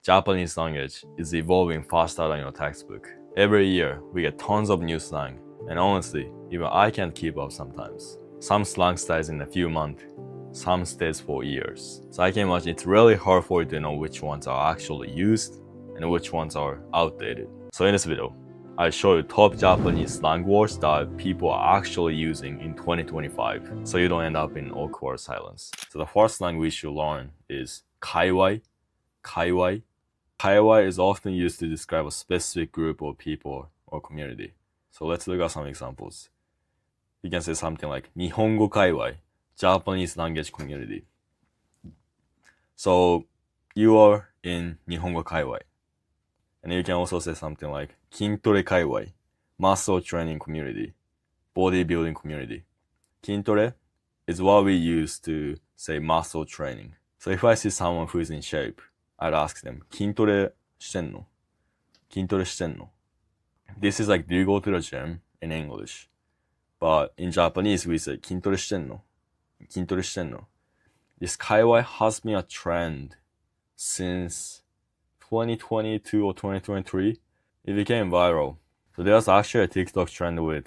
Japanese language is evolving faster than your textbook. Every year, we get tons of new slang, and honestly, even I can't keep up sometimes. Some slang stays in a few months, some stays for years. So I can imagine it's really hard for you to know which ones are actually used and which ones are outdated. So in this video, I show you top Japanese slang words that people are actually using in 2025, so you don't end up in awkward silence. So the first slang we should learn is Kaiwai. Kaiwai. Kaiwai is often used to describe a specific group of people or community. So let's look at some examples. You can say something like Nihongo Kaiwai, Japanese language community. So you are in Nihongo Kaiwai. And you can also say something like Kintore Kaiwai, muscle training community, bodybuilding community. Kintore is what we use to say muscle training. So if I see someone who is in shape, I'd ask them, Kintore shiten no? Kintore shiten no? This is like, do you go to the gym in English? But in Japanese, we say Kintore shiten no? Kintore shiten no? This Kaiwai has been a trend since 2022 or 2023. It became viral. So there's actually a TikTok trend with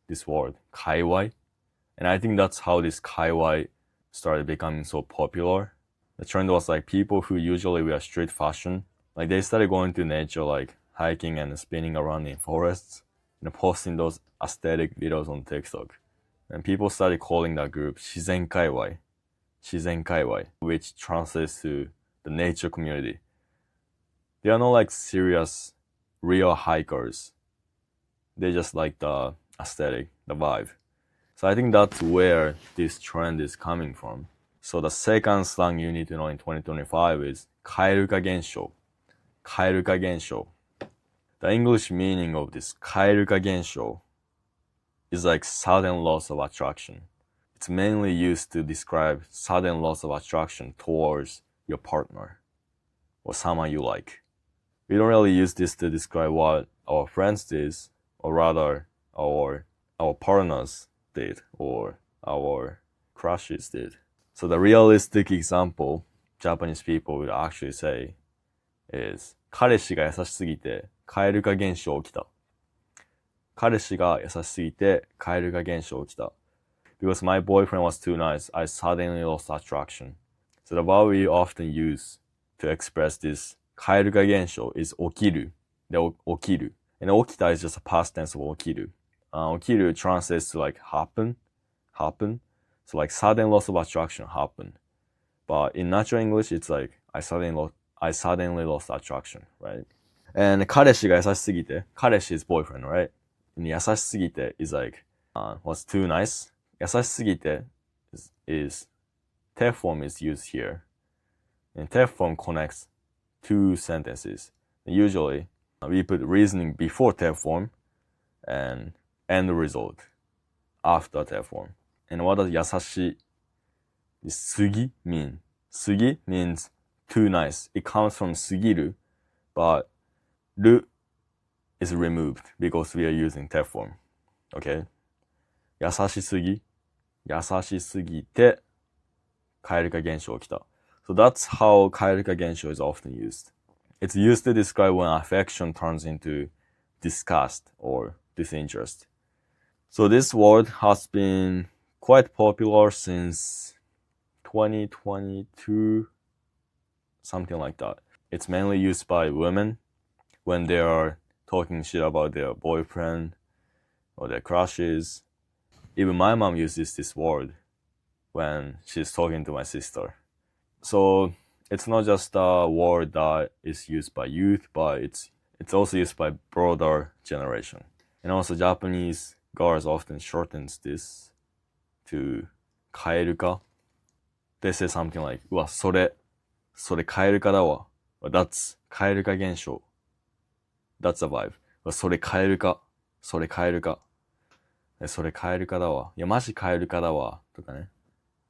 this word, Kaiwai. And I think that's how this Kaiwai started becoming so popular. The trend was like people who usually wear street fashion, like they started going to nature, like hiking and spinning around in forests and posting those aesthetic videos on TikTok. And people started calling that group Shizen Kaiwai, which translates to the nature community. They are not like serious, real hikers. They just like the aesthetic, the vibe. So I think that's where this trend is coming from. So the second slang you need to know in 2025 is Kaeruka gensho. Kaeruka gensho. The English meaning of this Kaeruka gensho is like sudden loss of attraction. It's mainly used to describe sudden loss of attraction towards your partner or someone you like. We don't really use this to describe what our friends did, or rather our partners did, or our crushes did. So the realistic example Japanese people would actually say is 彼氏が優しすぎて蛙化現象起きた。彼氏が優しすぎて蛙化現象起きた。Because my boyfriend was too nice, I suddenly lost attraction. So the verb we often use to express this 蛙化現象 is 起きる。で、起きる。And 起きた is just a past tense of 起きる。起きる translates to like happen. So like sudden loss of attraction happen. But in natural English, it's like I suddenly lost attraction, right? And 彼氏が優しすぎて、彼氏 is boyfriend, right? And 優しすぎて is like was too nice. 優しすぎて is te form is used here. And te form connects two sentences. Usually, we put reasoning before te form and end result after te form. And what does 優しい sugi mean? Sugi means too nice. It comes from sugiru, but ru is removed because we are using te form. Okay? 優しすぎて蛙化現象起きた。So that's how 蛙化現象 is often used. It's used to describe when affection turns into disgust or disinterest. So this word has been quite popular since 2022, something like that. It's mainly used by women when they are talking shit about their boyfriend or their crushes. Even my mom uses this word when she's talking to my sister. So it's not just a word that is used by youth, but it's also used by broader generation. And also Japanese girls often shortens this to Kaeruka. They say something like, うわ、それカエル化だわ. Or that's カエル化現象. That's a vibe. それカエル化だわ。いや、マジカエル化だわ。とかね。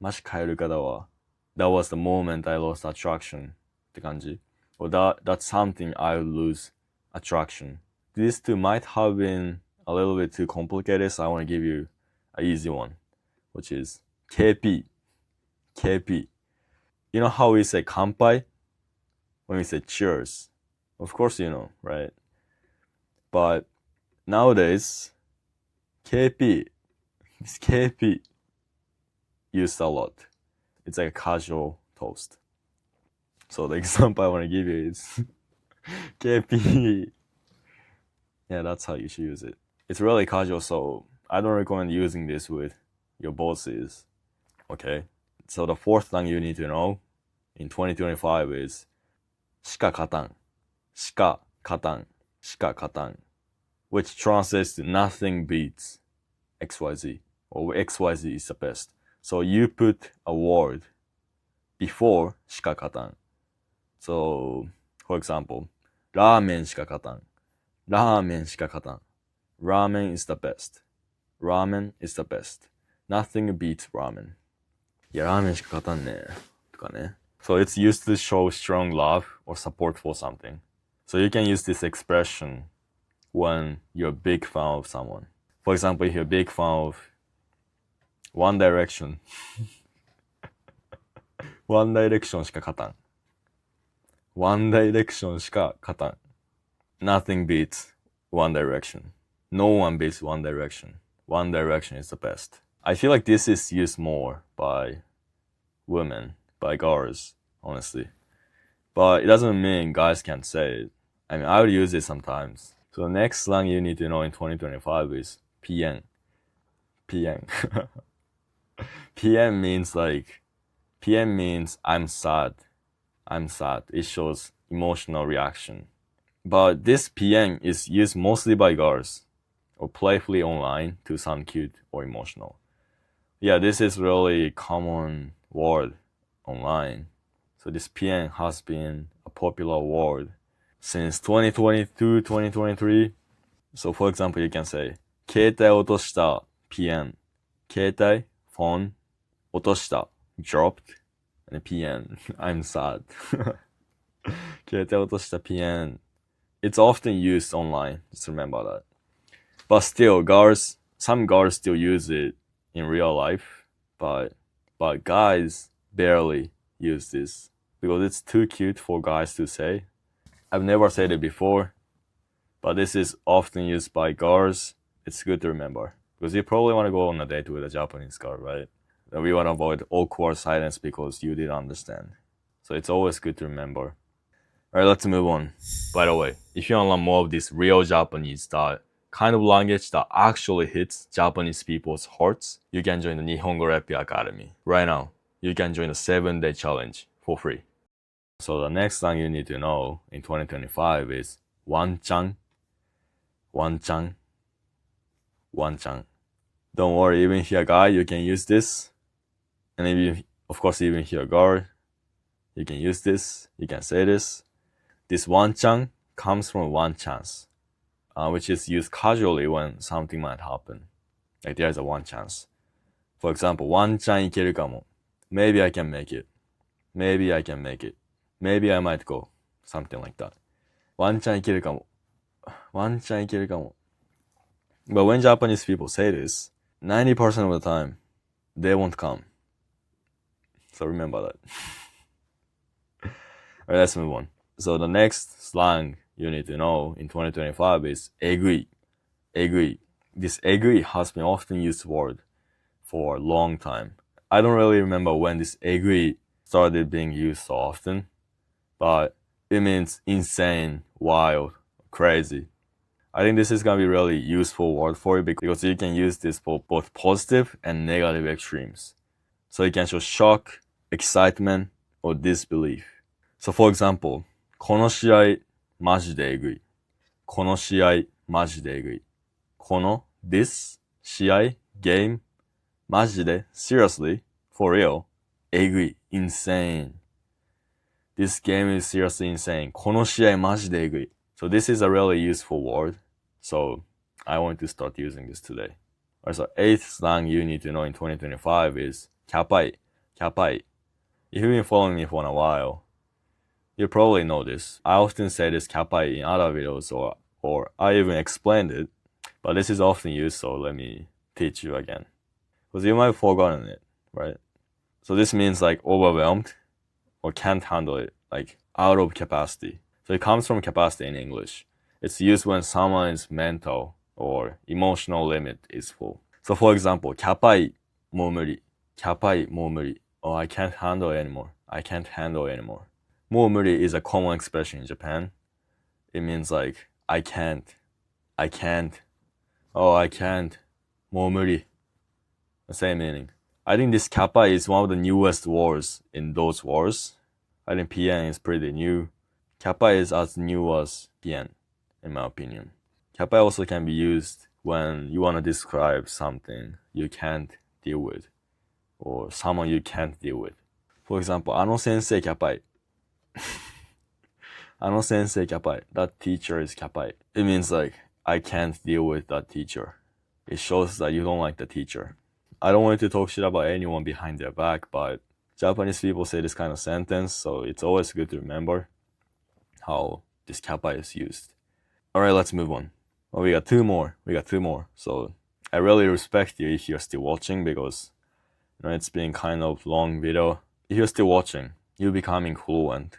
マジカエル化だわ。That was the moment I lost attraction. って感じ。Or that's something I would lose attraction. These two might have been a little bit too complicated, so I want to give you an easy one, which is KP. You know how we say Capai? when we say cheers. Of course you know, right? But nowadays, KP, this KP used a lot. It's like a casual toast. So the example I want to give you is KP. Yeah, that's how you should use it. It's really casual, so I don't recommend using this with your bosses. Okay? So the fourth thing you need to know in 2025 is Shika katan. Shika katan. Shika katan. Which translates to nothing beats XYZ. Or XYZ is the best. So you put a word before Shika katan. So, for example, ramen shika katan. Ramen shika katan. Ramen is the best. Ramen is the best. Nothing beats ramen. いや、ラーメンしか勝たんね。とかね。So it's used to show strong love or support for something. So you can use this expression when you're a big fan of someone. For example, if you're a big fan of One Direction. One Direction しか勝たん。One Direction しか勝たん。Nothing beats One Direction. No one beats One Direction. One Direction is the best. I feel like this is used more by women, by girls, honestly. But it doesn't mean guys can't say it. I mean, I would use it sometimes. So the next slang you need to know in 2025 is Pien. Pien. Pien means I'm sad. I'm sad. It shows emotional reaction. But this Pien is used mostly by girls or playfully online to sound cute or emotional. Yeah, this is really common word online. So this Pien has been a popular word since 2022, 2023. So for example, you can say 携帯落とした Pien. 携帯 phone 落とした dropped and Pien I'm sad. 携帯落とした Pien. It's often used online. Just remember that. But still, some girls still use it in real life, but guys barely use this because it's too cute for guys to say. I've never said it before, but this is often used by girls. It's good to remember because you probably want to go on a date with a Japanese girl, right? And we want to avoid awkward silence because you didn't understand. So it's always good to remember. Alright, let's move on. By the way, if you want to learn more of this real Japanese that kind of language that actually hits Japanese people's hearts, you can join the Nihongo Rap Academy. Right now, you can join the 7-day challenge for free. So the next thing you need to know in 2025 is Wanchan. Wanchan. Wanchan. Don't worry, even if you're a guy, you can use this. And even if you're a girl, you can use this. You can say this. This Wanchan comes from one chance. Which is used casually when something might happen. Like there's a one chance. For example, Wanchan いけるかも. Maybe I can make it. Maybe I can make it. Maybe I might go. Something like that. Wanchan いけるかも. Wanchan いけるかも. But when Japanese people say this, 90% of the time, they won't come. So remember that. Alright, let's move on. So the next slang you need to know in 2025 is Egui. Egui. This Egui has been often used word for a long time. I don't really remember when this Egui started being used so often, but it means insane, wild, crazy. I think this is gonna be really useful word for you because you can use this for both positive and negative extremes. So you can show shock, excitement, or disbelief. So for example, この試合マジでえぐい。この試合マジでえぐい。この this 試合 game マジで seriously for real えぐい insane. This game is seriously insane. この試合マジでえぐい. So this is a really useful word. So I want to start using this today. Alright, so 8th slang you need to know in 2025 is Capai. Capai. If you've been following me for a while, you probably know this. I often say this Capai in other videos or I even explained it, but this is often used, so let me teach you again. Because you might have forgotten it, right? So this means like overwhelmed or can't handle it. Like out of capacity. So it comes from capacity in English. It's used when someone's mental or emotional limit is full. So for example, Capai もう無理. Capai もう無理. Oh, I can't handle it anymore. I can't handle it anymore. もう無理 is a common expression in Japan. It means like, I can't. Oh, I can't. もう無理. The same meaning. I think this Capai is one of the newest words in those words. I think Pien is pretty new. Capai is as new as Pien, in my opinion. Capai also can be used when you want to describe something you can't deal with, or someone you can't deal with. For example, あの先生 Capai. あの先生 Capai. That teacher is Capai. It means like, I can't deal with that teacher. It shows that you don't like the teacher. I don't want to talk shit about anyone behind their back, but Japanese people say this kind of sentence, so it's always good to remember how this kappa is used. Alright, let's move on. Well, we got two more. So I really respect you if you're still watching, because it's been kind of long video. If you're still watching, you becoming fluent.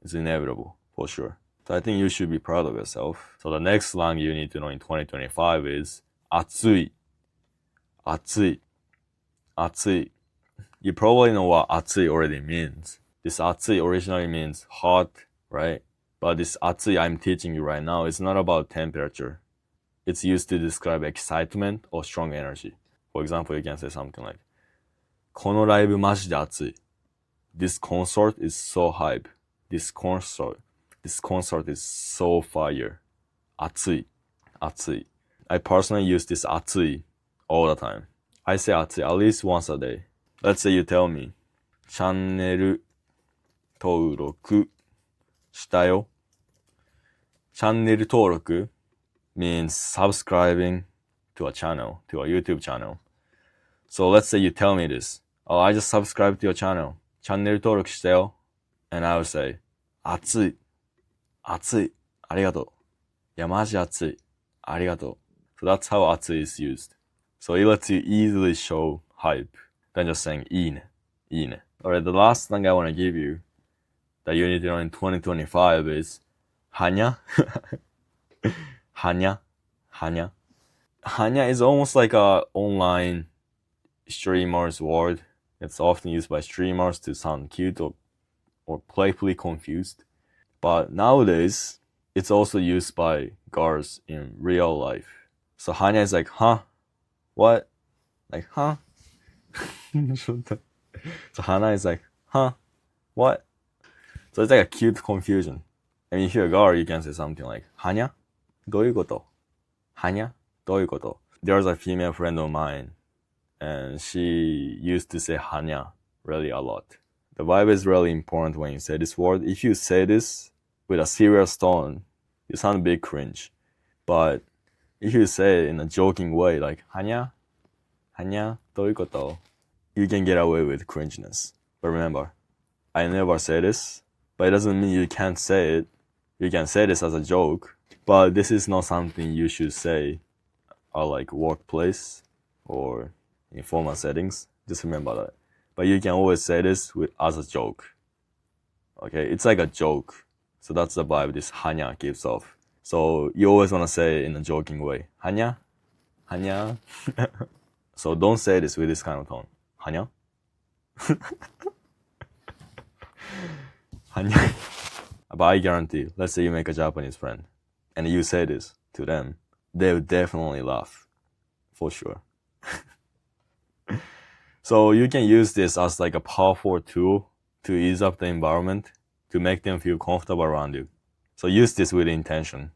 It's inevitable, for sure. So I think you should be proud of yourself. So the next slang you need to know in 2025 is Atsui. Atsui. You probably know what Atsui already means. This Atsui originally means hot, right? But this Atsui I'm teaching you right now is not about temperature. It's used to describe excitement or strong energy. For example, you can say something like, このライブマジで熱い. This concert is so hype. This concert is so fire. 熱い. I personally use this 熱い all the time. I say 熱い at least once a day. Let's say you tell me, チャンネル登録したよ. チャンネル登録 means subscribing to a channel, to a YouTube channel. So let's say you tell me this. Oh, I just subscribed to your channel. チャンネル登録したよ. And I would say, 熱い. ありがとう. いや、マジ熱い. ありがとう. So that's how 熱い is used. So it lets you easily show hype than just saying いいね. Alright, the last thing I want to give you that you need to know in 2025 is Hannya. Hannya is almost like a online streamer's word. It's often used by streamers to sound cute or playfully confused. But nowadays, it's also used by girls in real life. So Hannya is like, huh? What? Like, huh? So Hannya is like, huh? What? So it's like a cute confusion. And if you're a girl, you can say something like, Hannya? どういうこと? Hannya? どういうこと? There's a female friend of mine, and she used to say Hannya really a lot. The vibe is really important when you say this word. If you say this with a serious tone, you sound a bit cringe. But if you say it in a joking way, like Hannya? どういうこと? You can get away with cringeness. But remember, I never say this, but it doesn't mean you can't say it. You can say this as a joke, but this is not something you should say at like workplace or in formal settings. Just remember that. But you can always say this as a joke. Okay, it's like a joke. So that's the vibe this Hannya gives off. So you always want to say it in a joking way. Hannya? So don't say this with this kind of tone. Hannya? Hannya? But I guarantee, let's say you make a Japanese friend and you say this to them, they would definitely laugh. For sure. So you can use this as like a powerful tool to ease up the environment, to make them feel comfortable around you. So use this with intention.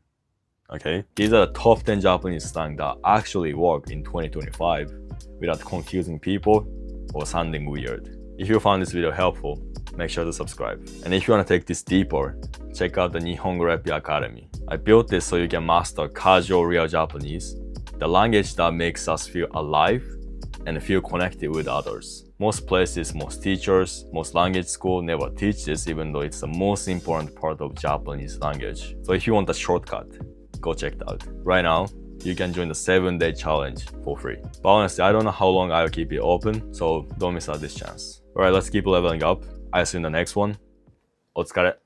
Okay? These are the top 10 Japanese slang that actually work in 2025 without confusing people or sounding weird. If you found this video helpful, make sure to subscribe. And if you want to take this deeper, check out the Nihongo Rep Academy. I built this so you can master casual real Japanese, the language that makes us feel alive and feel connected with others. Most places, most teachers, most language school never teach this, even though it's the most important part of Japanese language. So if you want a shortcut, go check it out. Right now, you can join the 7-day challenge for free. But honestly, I don't know how long I'll keep it open, so don't miss out this chance. Alright, let's keep leveling up. I'll see you in the next one. お疲れ.